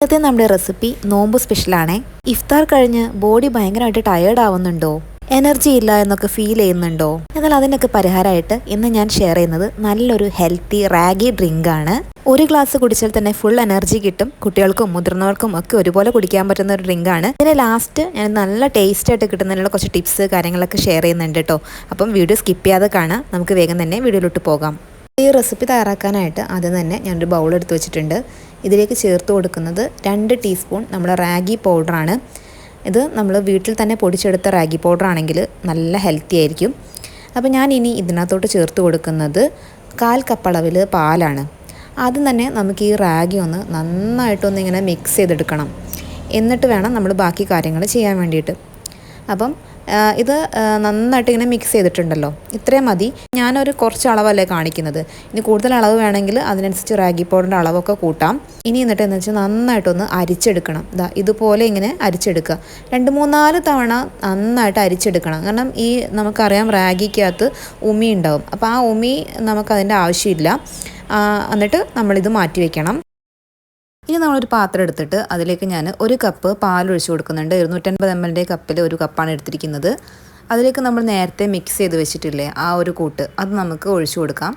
ഇന്നത്തെ നമ്മുടെ റെസിപ്പി നോമ്പ് സ്പെഷ്യലാണേ. ഇഫ്താർ കഴിഞ്ഞ് ബോഡി ഭയങ്കരമായിട്ട് ടയേർഡ് ആവുന്നുണ്ടോ, എനർജി ഇല്ല എന്നൊക്കെ ഫീൽ ചെയ്യുന്നുണ്ടോ? എന്നാൽ അതിനൊക്കെ പരിഹാരമായിട്ട് ഇന്ന് ഞാൻ ഷെയർ ചെയ്യുന്നത് നല്ലൊരു ഹെൽത്തി റാഗി ഡ്രിങ്ക് ആണ്. ഒരു ഗ്ലാസ് കുടിച്ചാൽ തന്നെ ഫുൾ എനർജി കിട്ടും. കുട്ടികൾക്കും മുതിർന്നവർക്കും ഒക്കെ ഒരുപോലെ കുടിക്കാൻ പറ്റുന്ന ഒരു ഡ്രിങ്ക് ആണ്. ഇതിന് ലാസ്റ്റ് ഞാൻ നല്ല ടേസ്റ്റ് ആയിട്ട് കിട്ടുന്നതിനുള്ള കുറച്ച് ടിപ്സ് കാര്യങ്ങളൊക്കെ ഷെയർ ചെയ്യുന്നുണ്ട് കേട്ടോ. അപ്പം വീഡിയോ സ്കിപ്പ് ചെയ്യാതെ കാണാം. നമുക്ക് വേഗം തന്നെ വീഡിയോയിലോട്ട് പോകാം. ഈ റെസിപ്പി തയ്യാറാക്കാനായിട്ട് ആദ്യം തന്നെ ഞാനൊരു ബൗൾ എടുത്ത് വെച്ചിട്ടുണ്ട്. ഇതിലേക്ക് ചേർത്ത് കൊടുക്കുന്നത് 2 ടീസ്പൂൺ നമ്മുടെ റാഗി പൗഡറാണ്. ഇത് നമ്മൾ വീട്ടിൽ തന്നെ പൊടിച്ചെടുത്ത റാഗി പൗഡർ ആണെങ്കിൽ നല്ല ഹെൽത്തി ആയിരിക്കും. അപ്പോൾ ഞാൻ ഇനി ഇതിനകത്തോട്ട് ചേർത്ത് കൊടുക്കുന്നത് 1/4 കപ്പ് അളവിൽ പാലാണ്. ആദ്യം തന്നെ നമുക്ക് ഈ റാഗി ഒന്ന് നന്നായിട്ടൊന്ന് ഇങ്ങനെ മിക്സ് ചെയ്തെടുക്കണം. എന്നിട്ട് വേണം നമ്മൾ ബാക്കി കാര്യങ്ങൾ ചെയ്യാൻ വേണ്ടിയിട്ട്. അപ്പം ഇത് നന്നായിട്ട് ഇങ്ങനെ മിക്സ് ചെയ്തിട്ടുണ്ടല്ലോ, ഇത്രയും മതി. ഞാനൊരു കുറച്ച് അളവല്ലേ കാണിക്കുന്നത്. ഇനി കൂടുതൽ അളവ് വേണമെങ്കിൽ അതിനനുസരിച്ച് റാഗി പൗഡറിൻ്റെ അളവൊക്കെ കൂട്ടാം. ഇനി എന്നിട്ട് എന്ന് വെച്ചാൽ നന്നായിട്ടൊന്ന് അരിച്ചെടുക്കണം. ഇതുപോലെ ഇങ്ങനെ അരിച്ചെടുക്കുക. 2-3-4 തവണ നന്നായിട്ട് അരിച്ചെടുക്കണം. കാരണം ഈ നമുക്കറിയാം റാഗിക്കകത്ത് ഉമി ഉണ്ടാവും. അപ്പോൾ ആ ഉമി നമുക്കതിൻ്റെ ആവശ്യമില്ല. എന്നിട്ട് നമ്മളിത് മാറ്റി വയ്ക്കണം. ഇനി നമ്മളൊരു പാത്രം എടുത്തിട്ട് അതിലേക്ക് ഞാൻ 1 കപ്പ് പാൽ ഒഴിച്ച് കൊടുക്കുന്നുണ്ട്. 250 ml കപ്പിൽ 1 കപ്പാണ് എടുത്തിരിക്കുന്നത്. അതിലേക്ക് നമ്മൾ നേരത്തെ മിക്സ് ചെയ്ത് വെച്ചിട്ടില്ലേ ആ ഒരു കൂട്ട്, അത് നമുക്ക് ഒഴിച്ചു കൊടുക്കാം.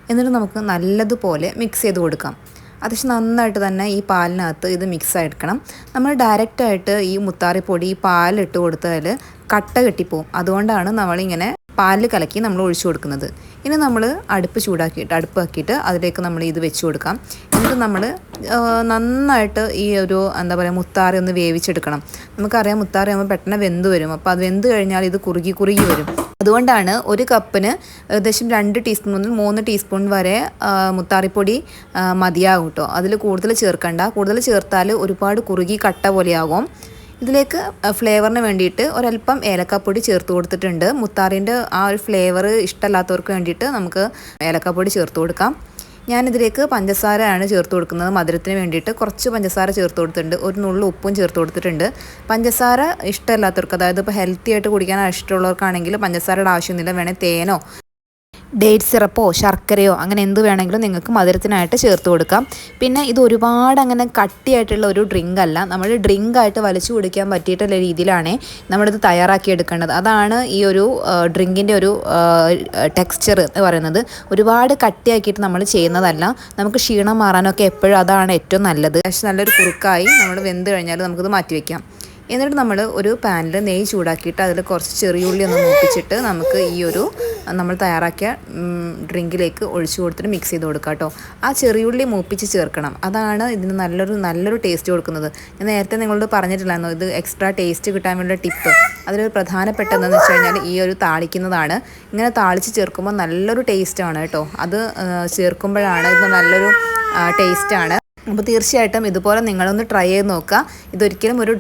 എന്നിട്ട് നമുക്ക് നല്ലതുപോലെ മിക്സ് ചെയ്ത് കൊടുക്കാം. അത്യാവശ്യം നന്നായിട്ട് തന്നെ ഈ പാലിനകത്ത് ഇത് മിക്സ് ആയിരിക്കണം. നമ്മൾ ഡയറക്റ്റായിട്ട് ഈ മുത്താറിപ്പൊടി ഈ പാലിട്ട് കൊടുത്താൽ കട്ട കെട്ടിപ്പോവും. അതുകൊണ്ടാണ് നമ്മളിങ്ങനെ പാലിൽ കലക്കി നമ്മൾ ഒഴിച്ചു കൊടുക്കുന്നത്. ഇനി നമ്മൾ അടുപ്പാക്കിയിട്ട് അതിലേക്ക് നമ്മൾ ഇത് വെച്ച് കൊടുക്കാം. എന്നിട്ട് നമ്മൾ നന്നായിട്ട് ഈ ഒരു എന്താ പറയുക മുത്താറി ഒന്ന് വേവിച്ചെടുക്കണം. നമുക്കറിയാം മുത്താറി ആകുമ്പോൾ പെട്ടെന്ന് വെന്ത് വരും. അപ്പോൾ അത് വെന്ത് കഴിഞ്ഞാൽ ഇത് കുറുകി വരും. അതുകൊണ്ടാണ് 1 കപ്പിന് ഏകദേശം 2 ടീസ്പൂൺ മുതൽ 3 ടീസ്പൂൺ വരെ മുത്താറിപ്പൊടി മതിയാകും കേട്ടോ. അതിൽ കൂടുതൽ ചേർക്കണ്ട. കൂടുതൽ ചേർത്താൽ ഒരുപാട് കുറുകി കട്ട പോലെയാകും. ഇതിലേക്ക് ഫ്ലേവറിന് വേണ്ടിയിട്ട് ഒരല്പം ഏലക്കാപ്പൊടി ചേർത്ത് കൊടുത്തിട്ടുണ്ട്. മുത്താറിൻ്റെ ആ ഒരു ഫ്ലേവർ ഇഷ്ടമല്ലാത്തവർക്ക് വേണ്ടിയിട്ട് നമുക്ക് ഏലക്കാപ്പൊടി ചേർത്ത് കൊടുക്കാം. ഞാനിതിലേക്ക് പഞ്ചസാരയാണ് ചേർത്ത് കൊടുക്കുന്നത്. മധുരത്തിന് വേണ്ടിയിട്ട് കുറച്ച് പഞ്ചസാര ചേർത്ത് കൊടുത്തിട്ടുണ്ട്. 1 നുള്ളു ഉപ്പും ചേർത്ത് കൊടുത്തിട്ടുണ്ട്. പഞ്ചസാര ഇഷ്ടമല്ലാത്തവർക്ക്, അതായത് ഇപ്പോൾ ഹെൽത്തി ആയിട്ട് കുടിക്കാൻ ഇഷ്ടമുള്ളവർക്കാണെങ്കിൽ പഞ്ചസാരയുടെ ആവശ്യമൊന്നുമില്ല. വേണേൽ തേനോ ഡേറ്റ് സിറപ്പോ ശർക്കരയോ അങ്ങനെ എന്ത് വേണമെങ്കിലും നിങ്ങൾക്ക് മധുരത്തിനായിട്ട് ചേർത്ത് കൊടുക്കാം. പിന്നെ ഇത് ഒരുപാട് അങ്ങനെ കട്ടിയായിട്ടുള്ള ഒരു ഡ്രിങ്ക് അല്ല. നമ്മൾ ഡ്രിങ്കായിട്ട് വലിച്ചു കുടിക്കാൻ പറ്റിയിട്ടുള്ള രീതിയിലാണ് നമ്മളിത് തയ്യാറാക്കിയെടുക്കേണ്ടത്. അതാണ് ഈ ഒരു ഡ്രിങ്കിൻ്റെ ഒരു ടെക്സ്ചർ എന്ന് പറയുന്നത്. ഒരുപാട് കട്ടിയാക്കിയിട്ട് നമ്മൾ ചെയ്യുന്നതല്ല. നമുക്ക് ക്ഷീണം മാറാനൊക്കെ എപ്പോഴും അതാണ് ഏറ്റവും നല്ലത്. പക്ഷേ നല്ലൊരു കുറുക്കായി നമ്മൾ വെന്ത് കഴിഞ്ഞാൽ നമുക്കിത് മാറ്റി വയ്ക്കാം. എന്നിട്ട് നമ്മൾ ഒരു പാനിൽ നെയ്യ് ചൂടാക്കിയിട്ട് അതിൽ കുറച്ച് ചെറിയുള്ളി ഒന്ന് മൂപ്പിച്ചിട്ട് നമുക്ക് ഈ ഒരു നമ്മൾ തയ്യാറാക്കിയ ഡ്രിങ്കിലേക്ക് ഒഴിച്ചു കൊടുത്തിട്ട് മിക്സ് ചെയ്ത് കൊടുക്കുക കേട്ടോ. ആ ചെറിയുള്ളി മൂപ്പിച്ച് ചേർക്കണം. അതാണ് ഇതിന് നല്ലൊരു ടേസ്റ്റ് കൊടുക്കുന്നത്. ഞാൻ നേരത്തെ നിങ്ങളോട് പറഞ്ഞിട്ടില്ലായിരുന്നു ഇത് എക്സ്ട്രാ ടേസ്റ്റ് കിട്ടാൻ വേണ്ടിയുള്ള ടിപ്പ്. അതിലൊരു പ്രധാനപ്പെട്ടതെന്ന് വെച്ച് കഴിഞ്ഞാൽ ഈ ഒരു താളിക്കുന്നതാണ്. ഇങ്ങനെ താളിച്ച് ചേർക്കുമ്പോൾ നല്ലൊരു ടേസ്റ്റാണ് കേട്ടോ. അത് ചേർക്കുമ്പോഴാണ് ഇത് നല്ലൊരു ടേസ്റ്റാണ്. അപ്പോൾ തീർച്ചയായിട്ടും ഇതുപോലെ നിങ്ങളൊന്ന് ട്രൈ ചെയ്ത് നോക്കുക. ഇതൊരിക്കലും ഒരു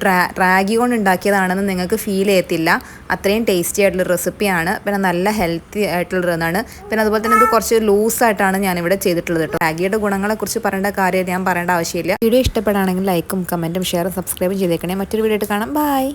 റാഗി കൊണ്ട് ഉണ്ടാക്കിയതാണെന്ന് നിങ്ങൾക്ക് ഫീൽ ചെയ്യത്തില്ല. അത്രയും ടേസ്റ്റി ആയിട്ടുള്ള റെസിപ്പിയാണ്. പിന്നെ നല്ല ഹെൽത്തി ആയിട്ടുള്ളതാണ്. പിന്നെ അതുപോലെ തന്നെ ഇത് കുറച്ച് ലൂസായിട്ടാണ് ഞാനിവിടെ ചെയ്തിട്ടുള്ളത് കേട്ടോ. റാഗിയുടെ ഗുണങ്ങളെക്കുറിച്ച് പറയേണ്ട കാര്യം ഞാൻ പറയേണ്ട ആവശ്യമില്ല. വീഡിയോ ഇഷ്ടപ്പെടുകയാണെങ്കിൽ ലൈക്കും കമൻറ്റും ഷെയറും സബ്സ്ക്രൈബും ചെയ്തേക്കണേ. മറ്റൊരു വീഡിയോ ആയിട്ട് കാണാം. ബൈ.